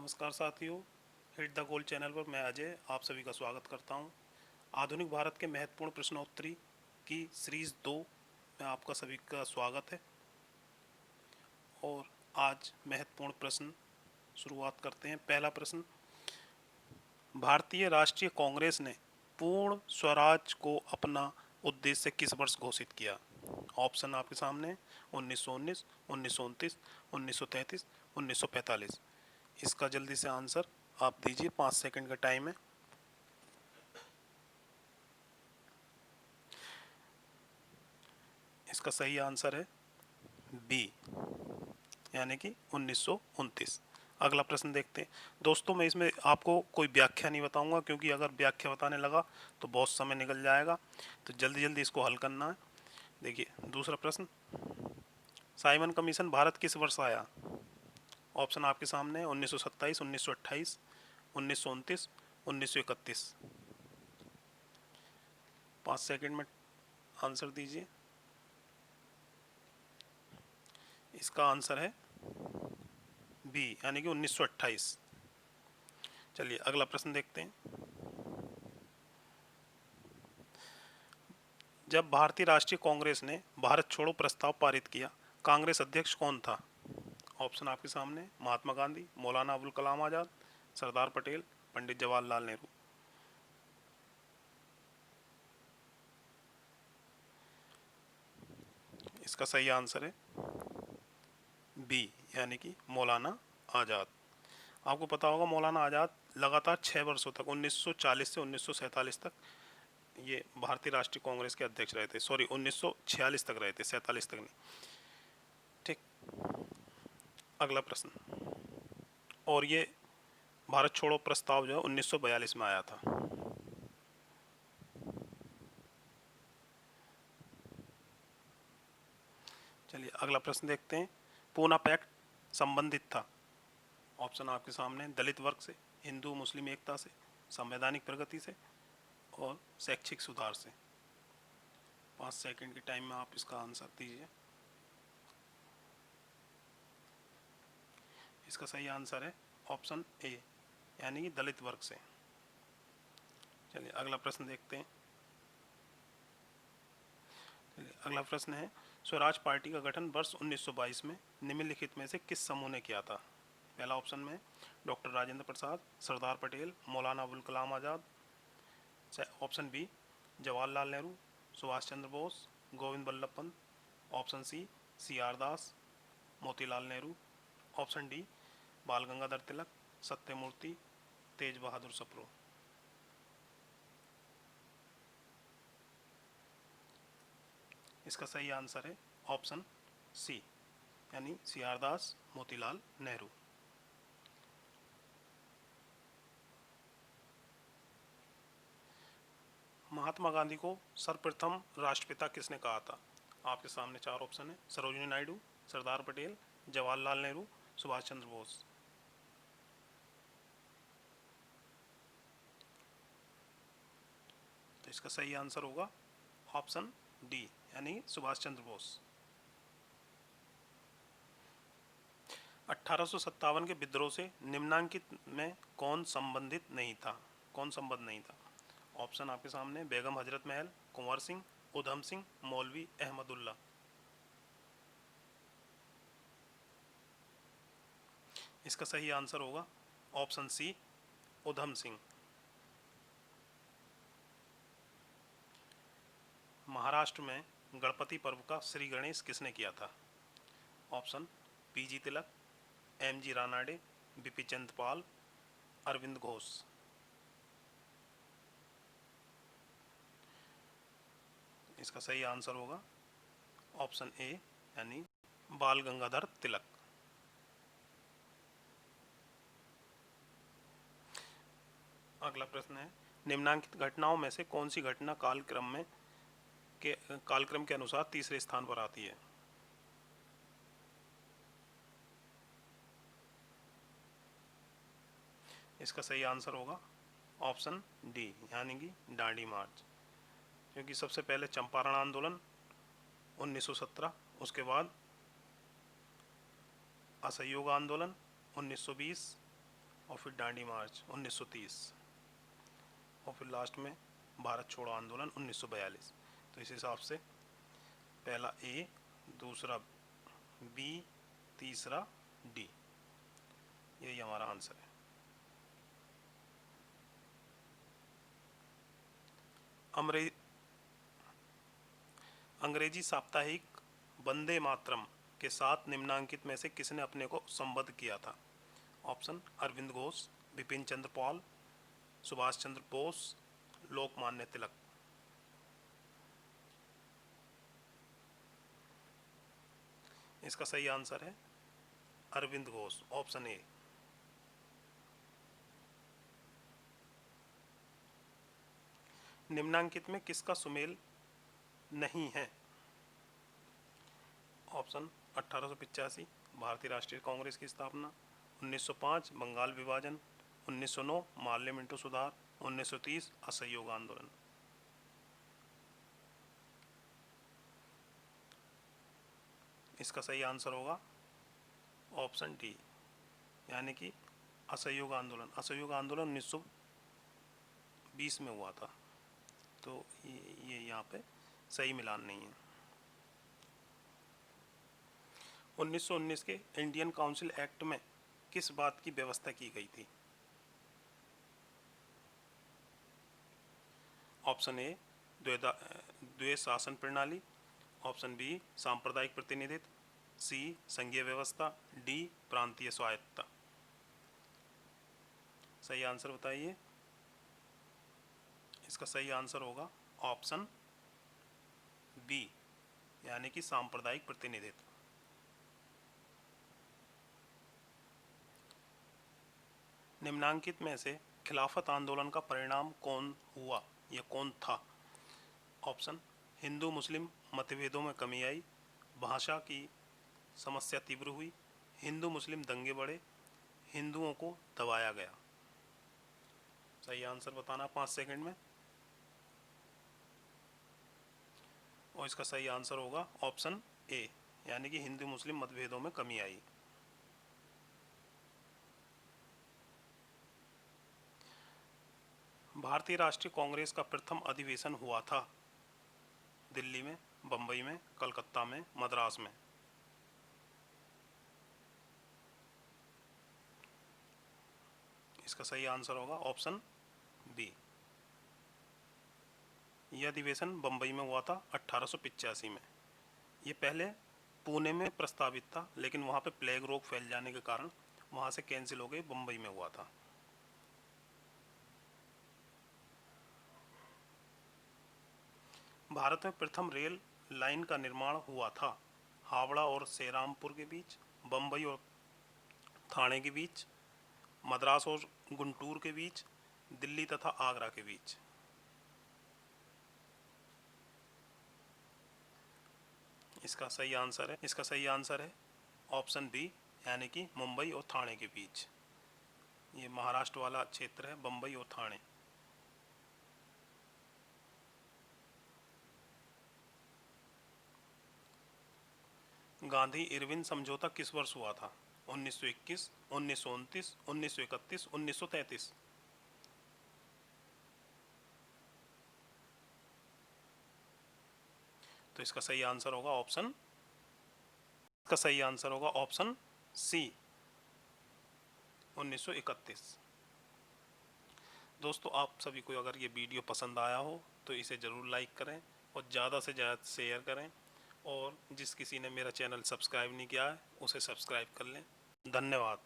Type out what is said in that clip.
नमस्कार साथियों, hit the goal channel पर मैं अजय आप सभी का स्वागत करता हूं। आधुनिक भारत के महत्वपूर्ण प्रश्नोत्तरी की सीरीज 2 में आपका सभी का स्वागत है। और आज महत्वपूर्ण प्रश्न शुरुआत करते हैं। पहला प्रश्न, भारतीय राष्ट्रीय कांग्रेस ने पूर्ण स्वराज को अपना उद्देश्य किस वर्ष घोषित किया? ऑप्शन आपके सामने है। 1919, 1929, 1933, 1945। इसका जल्दी से आंसर आप दीजिए, 5 सेकंड का टाइम है। इसका सही आंसर है बी, यानी कि 1929। अगला प्रश्न देखते हैं। दोस्तों, मैं इसमें आपको कोई व्याख्या नहीं बताऊंगा, क्योंकि अगर व्याख्या बताने लगा तो बहुत समय निकल जाएगा। तो जल्दी जल्दी इसको हल करना है। देखिए दूसरा प्रश्न, साइमन कमीशन भारत किस वर्ष आया? ऑप्शन आपके सामने है। 1927, 1928, 1929, 1931। 5 सेकंड में आंसर दीजिए। इसका आंसर है बी, यानी कि 1928। चलिए अगला प्रश्न देखते हैं। जब भारतीय राष्ट्रीय कांग्रेस ने भारत छोड़ो प्रस्ताव पारित किया, कांग्रेस अध्यक्ष कौन था? ऑप्शन आपके सामने, महात्मा गांधी, मौलाना अबुल कलाम आजाद, सरदार पटेल, पंडित जवाहरलाल नेहरू। इसका सही आंसर है बी, यानी कि मौलाना आजाद। आपको पता होगा मौलाना आजाद लगातार 6 वर्षों तक 1940 से 1947 तक ये भारतीय राष्ट्रीय कांग्रेस के अध्यक्ष रहे थे। सॉरी, 1946 तक रहे थे, 47 तक नहीं। ठीक। अगला प्रश्न, और ये भारत छोड़ो प्रस्ताव जो है 1942 में आया था। चलिए अगला प्रश्न देखते हैं। पूना पैक्ट संबंधित था, ऑप्शन आपके सामने, दलित वर्ग से, हिंदू मुस्लिम एकता से, संवैधानिक प्रगति से और शैक्षिक सुधार से। 5 सेकंड के टाइम में आप इसका आंसर दीजिए। इसका सही आंसर है ऑप्शन ए, यानी कि दलित वर्ग से। चलिए अगला प्रश्न देखते हैं। चलिए अगला प्रश्न है, स्वराज पार्टी का गठन वर्ष 1922 में निम्नलिखित में से किस समूह ने किया था? पहला ऑप्शन में doctor Rajendra Prasad, Sardar Patel, Maulana Abul Kalam Azad. Option B, Jawaharlal Nehru, Subhash Chandra Bose, Govind Ballabh Pant. Option C R Das, Motilal Nehru. Option D, Bal Gangadhar तिलक, सत्यमूर्ति, तेज बहादुर सप्रू। इसका सही आंसर है ऑप्शन सी, यानी सी आर दास, मोतीलाल नेहरू। महात्मा गांधी को सर्वप्रथम राष्ट्रपिता किसने कहा था? आपके सामने 4 ऑप्शन है। सरोजिनी नायडू, सरदार पटेल, जवाहरलाल नेहरू, सुभाष चंद्र बोस। तो इसका सही आंसर होगा ऑप्शन डी, यानी सुभाष चंद्र बोस। 1857 के विद्रोह से निम्नांकित में कौन संबंधित नहीं था? कौन संबद्ध नहीं था? ऑप्शन आपके सामने, बेगम हजरत महल, कुंवर सिंह, उधम सिंह, मौलवी अहमदुल्ला। इसका सही आंसर होगा ऑप्शन सी, उधम सिंह। महाराष्ट्र में गणपति पर्व का श्री गणेश किसने किया था? ऑप्शन, पीजी तिलक, एमजी रानाडे, बिपिन चंद्र पाल, अरविंद घोष। इसका सही आंसर होगा ऑप्शन ए, यानी बाल गंगाधर तिलक। अगला प्रश्न है, निम्नांकित घटनाओं में से कौन सी घटना कालक्रम के अनुसार तीसरे स्थान पर आती है? इसका सही आंसर होगा ऑप्शन डी, यानी कि दांडी मार्च। क्योंकि सबसे पहले चंपारण आंदोलन 1917, उसके बाद असहयोग आंदोलन 1920, और फिर दांडी मार्च 1930, और फिर लास्ट में भारत छोड़ो आंदोलन 1942। तो इस हिसाब से पहला ए, दूसरा बी, तीसरा डी, यही हमारा आंसर है। अंग्रेजी साप्ताहिक वंदे मातरम के साथ निम्नांकित में से किसने अपने को संबद्ध किया था? ऑप्शन: अरविंद घोष, बिपिन चंद्र पाल, सुभाष चंद्र बोस, लोकमान्य तिलक। इसका सही आंसर है अरविंद घोष, ऑप्शन ए। निम्नांकित में किसका सुमेल नहीं है? ऑप्शन: 1885 भारतीय राष्ट्रीय कांग्रेस की स्थापना, 1905 बंगाल विभाजन, 1909 माल्य मिंटो सुधार, 1930 असहयोग आंदोलन। इसका सही आंसर होगा ऑप्शन डी, यानी कि असहयोग आंदोलन। असहयोग आंदोलन 1920 में हुआ था, तो ये यहाँ पे सही मिलान नहीं है। 1919 के इंडियन काउंसिल एक्ट में किस बात की व्यवस्था की गई थी? ऑप्शन ए द्वैध शासन प्रणाली, ऑप्शन बी सांप्रदायिक प्रतिनिधित्व, सी संघीय व्यवस्था, डी प्रांतीय स्वायत्तता। सही आंसर बताइए। इसका सही आंसर होगा ऑप्शन बी, यानी कि सांप्रदायिक प्रतिनिधित्व। निम्नांकित में से खिलाफत आंदोलन का परिणाम कौन हुआ या कौन था? ऑप्शन: हिंदू मुस्लिम मतभेदों में कमी आई, भाषा की समस्या तीव्र हुई, हिंदू मुस्लिम दंगे बढ़े, हिंदुओं को दबाया गया। सही आंसर बताना 5 सेकंड में। और इसका सही आंसर होगा ऑप्शन ए, यानी कि हिंदू मुस्लिम मतभेदों में कमी आई। भारतीय राष्ट्रीय कांग्रेस का प्रथम अधिवेशन हुआ था दिल्ली में, बंबई में, कलकत्ता में, मद्रास में। इसका सही आंसर होगा ऑप्शन बी। यह अधिवेशन बंबई में हुआ था 1885 में। ये पहले पुणे में प्रस्तावित था, लेकिन वहाँ पे प्लेग रोग फैल जाने के कारण वहाँ से कैंसिल हो गई, बंबई में हुआ था। भारत में प्रथम रेल लाइन का निर्माण हुआ था हावड़ा और सेरामपुर के बीच, बंबई और थाने के बीच, मद्रास और गुंटूर के बीच, दिल्ली तथा आगरा के बीच। इसका सही आंसर है ऑप्शन बी, यानी कि मुंबई और थाने के बीच। ये महाराष्ट्र वाला क्षेत्र है, बंबई और थाने। गांधी इरविन समझौता किस वर्ष हुआ था? 1921, 1929, 1931, 1933। तो इसका सही आंसर होगा ऑप्शन सी, 1931। दोस्तों, आप सभी को अगर ये वीडियो पसंद आया हो तो इसे ज़रूर लाइक करें और ज़्यादा से ज़्यादा शेयर करें, और जिस किसी ने मेरा चैनल सब्सक्राइब नहीं किया है उसे सब्सक्राइब कर लें। धन्यवाद।